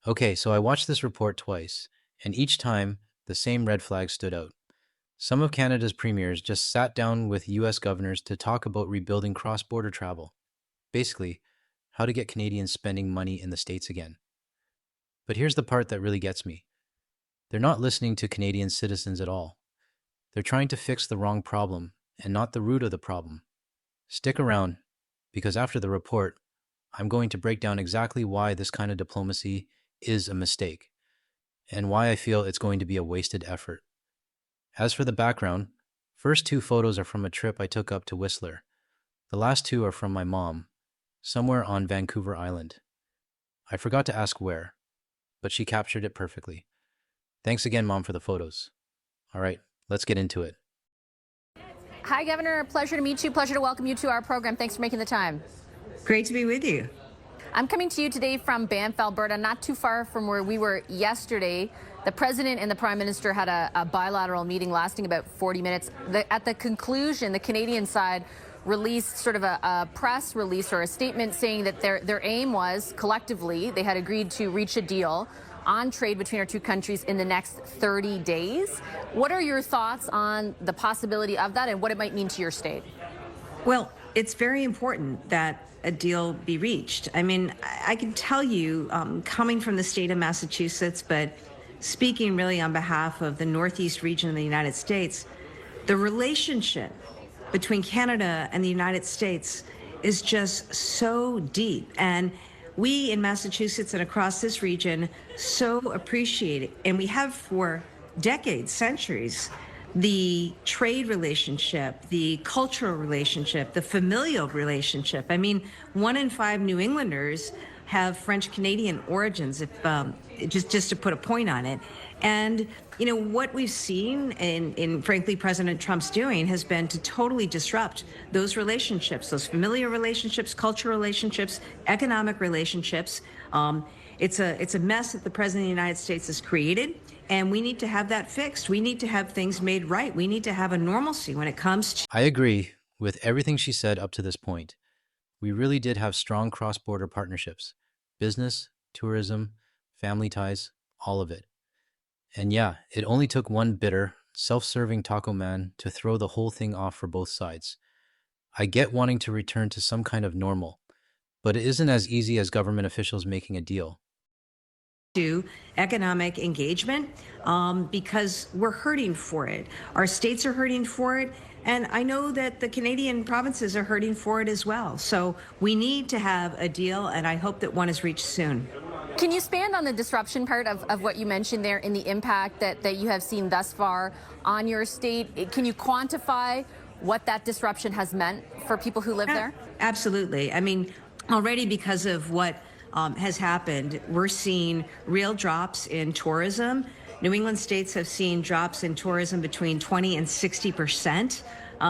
Okay, so I watched this report twice, and each time the same red flag stood out. Some of Canada's premiers just sat down with US governors to talk about rebuilding cross border travel. Basically, how to get Canadians spending money in the States again. But here's the part that really gets me: they're not listening to Canadian citizens at all. They're trying to fix the wrong problem and not the root of the problem. Stick around, because after the report, I'm going to break down exactly why this kind of diplomacy is a mistake and why I feel it's going to be a wasted effort. As for the background, first two photos are from a trip I took up to Whistler. The last two are from my mom, somewhere on Vancouver Island. I forgot to ask where, but she captured it perfectly. Thanks again, Mom, for the photos. All right, let's get into it. Hi, Governor. Pleasure to meet you. Pleasure to welcome you to our program. Thanks for making the time. Great to be with you. I'm coming to you today from Banff, Alberta, not too far from where we were yesterday. The President and the Prime Minister had a bilateral meeting lasting about 40 minutes. At the conclusion, the Canadian side released sort of a press release or a statement saying that their aim was, collectively, they had agreed to reach a deal on trade between our two countries in the next 30 days. What are your thoughts on the possibility of that and what it might mean to your state? Well, it's very important that a deal be reached. I mean, I can tell you, coming from the state of Massachusetts, but speaking really on behalf of the Northeast region of the United States, the relationship between Canada and the United States is just so deep. And we in Massachusetts and across this region so appreciate it, and we have for decades, centuries, the trade relationship, the cultural relationship, the familial relationship. I mean, 1 in 5 New Englanders have French Canadian origins, if just to put a point on it. And you know what we've seen in frankly President Trump's doing has been to totally disrupt those relationships, those familiar relationships, cultural relationships, economic relationships. It's a mess that the President of the United States has created, and we need to have that fixed. We need to have things made right. We need to have a normalcy when it comes to. I agree with everything she said up to this point. We really did have strong cross border partnerships: business, tourism, family ties, all of it. And yeah, it only took one bitter, self serving taco man to throw the whole thing off for both sides. I get wanting to return to some kind of normal, but it isn't as easy as government officials making a deal. Economic engagement because we're hurting for it. Our states are hurting for it. And I know that the Canadian provinces are hurting for it as well. So we need to have a deal, and I hope that one is reached soon. Can you expand on the disruption part of what you mentioned there and the impact that you have seen thus far on your state? Can you quantify what that disruption has meant for people who live there? Absolutely. I mean, already because of what has happened, we're seeing real drops in tourism. New England states have seen drops in tourism between 20 and 60%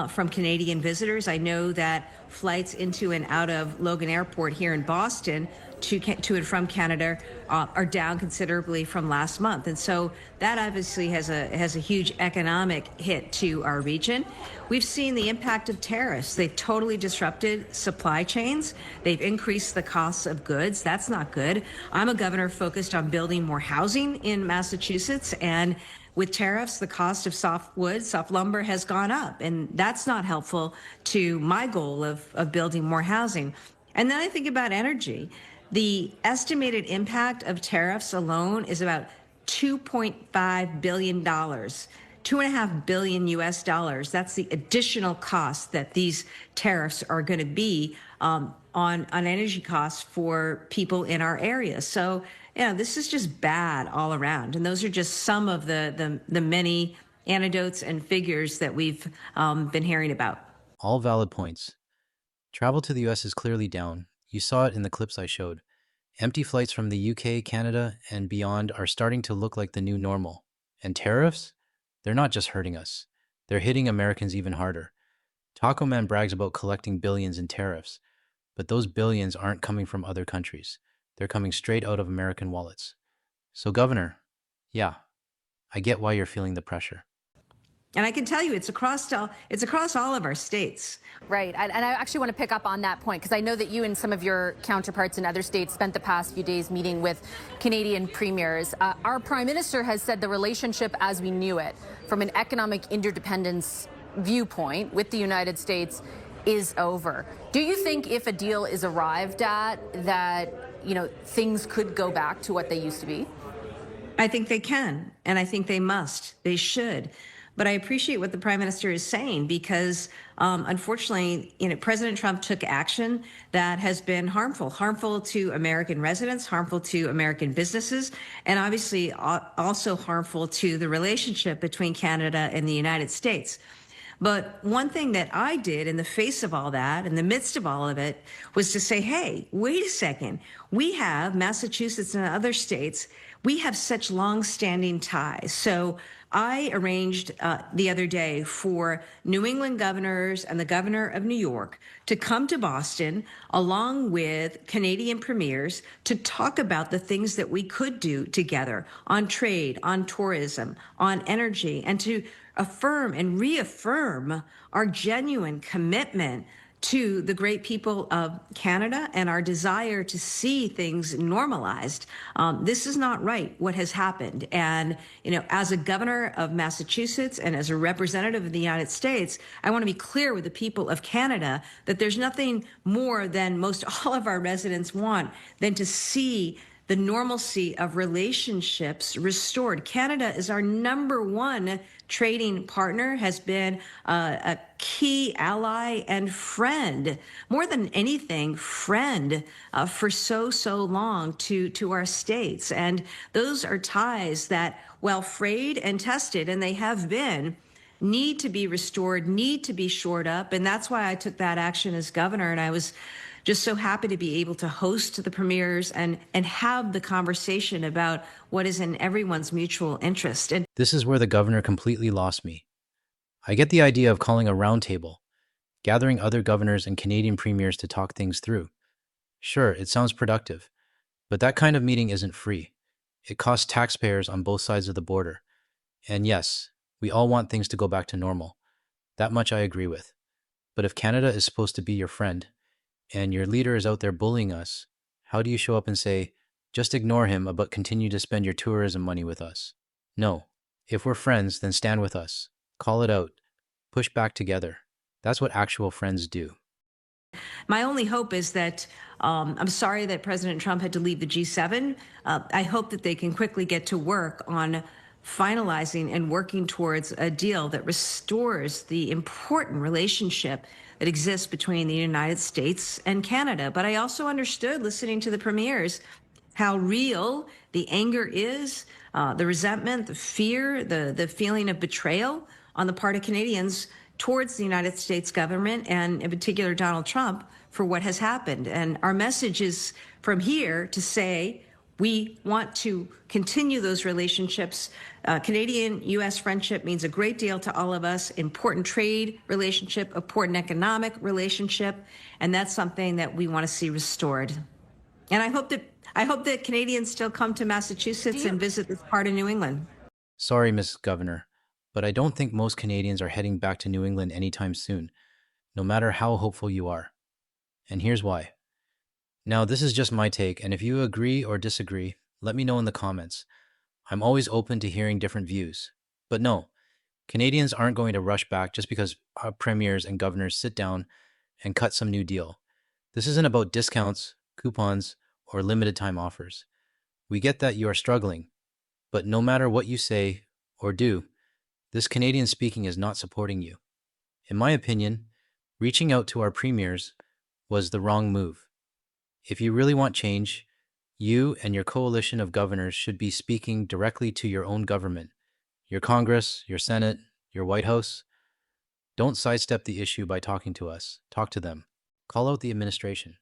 from Canadian visitors. I know that flights into and out of Logan Airport here in Boston to and from Canada are down considerably from last month, and so that obviously has a huge economic hit to our region. We've seen the impact of tariffs. They've totally disrupted supply chains. They've increased the costs of goods. That's not good. I'm a governor focused on building more housing in Massachusetts, and with tariffs, the cost of soft wood, soft lumber has gone up, and that's not helpful to my goal of building more housing. And then I think about energy. The estimated impact of tariffs alone is about $2.5 billion, 2.5 billion US dollars. That's the additional cost that these tariffs are going to be on energy costs for people in our area. So, yeah, this is just bad all around. And those are just some of the many anecdotes and figures that we've been hearing about. All valid points. Travel to the US is clearly down. You saw it in the clips I showed. Empty flights from the UK, Canada, and beyond are starting to look like the new normal. And tariffs? They're not just hurting us. They're hitting Americans even harder. Taco Man brags about collecting billions in tariffs, but those billions aren't coming from other countries. They're coming straight out of American wallets. So, Governor, yeah, I get why you're feeling the pressure. And I can tell you, it's across all of our states. Right. And I actually want to pick up on that point because I know that you and some of your counterparts in other states spent the past few days meeting with Canadian premiers. Our prime minister has said the relationship as we knew it, from an economic interdependence viewpoint with the United States, is over. Do you think if a deal is arrived at that, things could go back to what they used to be? I think they can, and I think they must. They should. But I appreciate what the prime minister is saying because, unfortunately, President Trump took action that has been harmful to American residents, harmful to American businesses, and obviously also harmful to the relationship between Canada and the United States. But one thing that I did in the face of all that, in the midst of all of it, was to say, hey, wait a second. We have Massachusetts and other states, we have such long-standing ties. So I arranged the other day for New England governors and the governor of New York to come to Boston along with Canadian premiers to talk about the things that we could do together on trade, on tourism, on energy, and to affirm and reaffirm our genuine commitment to the great people of Canada and our desire to see things normalized. This is not right, what has happened. And, as a governor of Massachusetts and as a representative of the United States, I want to be clear with the people of Canada that there's nothing more than most all of our residents want than to see the normalcy of relationships restored. Canada is our number one trading partner, has been a key ally and friend, more than anything, friend for so long to our states. And those are ties that, well frayed and tested, and they have been, need to be restored, need to be shored up. And that's why I took that action as governor. And I was just so happy to be able to host the premiers and have the conversation about what is in everyone's mutual interest. And This is where the governor completely lost me. I get the idea of calling a roundtable, gathering other governors and Canadian premiers to talk things through. Sure, it sounds productive, but that kind of meeting isn't free. It costs taxpayers on both sides of the border. And yes, we all want things to go back to normal. That much I agree with. But if Canada is supposed to be your friend, and your leader is out there bullying us, how do you show up and say, just ignore him, but continue to spend your tourism money with us? No. If we're friends, then stand with us. Call it out. Push back together. That's what actual friends do. my only hope is that I'm sorry that President Trump had to leave the G7. I hope that they can quickly get to work on finalizing and working towards a deal that restores the important relationship that exists between the United States and Canada. But I also understood, listening to the premiers, how real the anger is, the resentment, the fear, the feeling of betrayal on the part of Canadians towards the United States government and in particular Donald Trump for what has happened. And our message is from here to say we want to continue those relationships. Canadian-U.S. friendship means a great deal to all of us, important trade relationship, important economic relationship, and that's something that we want to see restored. And I hope that Canadians still come to Massachusetts and visit this part of New England. Sorry, Mrs. Governor, but I don't think most Canadians are heading back to New England anytime soon, no matter how hopeful you are. And here's why. Now, this is just my take, and if you agree or disagree, let me know in the comments. I'm always open to hearing different views. But no, Canadians aren't going to rush back just because our premiers and governors sit down and cut some new deal. This isn't about discounts, coupons, or limited time offers. We get that you are struggling, but no matter what you say or do, this Canadian speaking is not supporting you. In my opinion, reaching out to our premiers was the wrong move. If you really want change, you and your coalition of governors should be speaking directly to your own government, your Congress, your Senate, your White House. Don't sidestep the issue by talking to us. Talk to them. Call out the administration.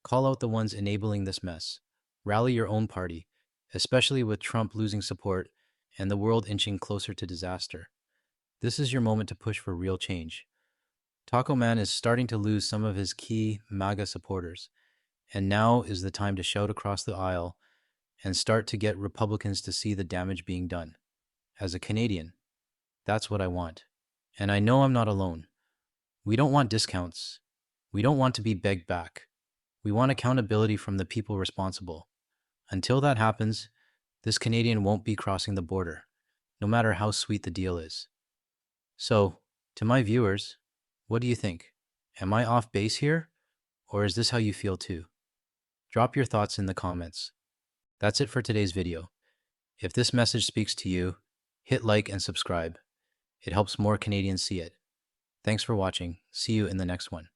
Call out the ones enabling this mess. Rally your own party, especially with Trump losing support and the world inching closer to disaster. This is your moment to push for real change. Taco Man is starting to lose some of his key MAGA supporters, and now is the time to shout across the aisle and start to get Republicans to see the damage being done. As a Canadian, That's what I want. And I know I'm not alone. We don't want discounts. We don't want to be begged back. We want accountability from the people responsible. Until that happens, this Canadian won't be crossing the border, no matter how sweet the deal is. So, to my viewers, what do you think? Am I off base here? Or is this how you feel too? Drop your thoughts in the comments. That's it for today's video. If this message speaks to you, hit like and subscribe. It helps more Canadians see it. Thanks for watching. See you in the next one.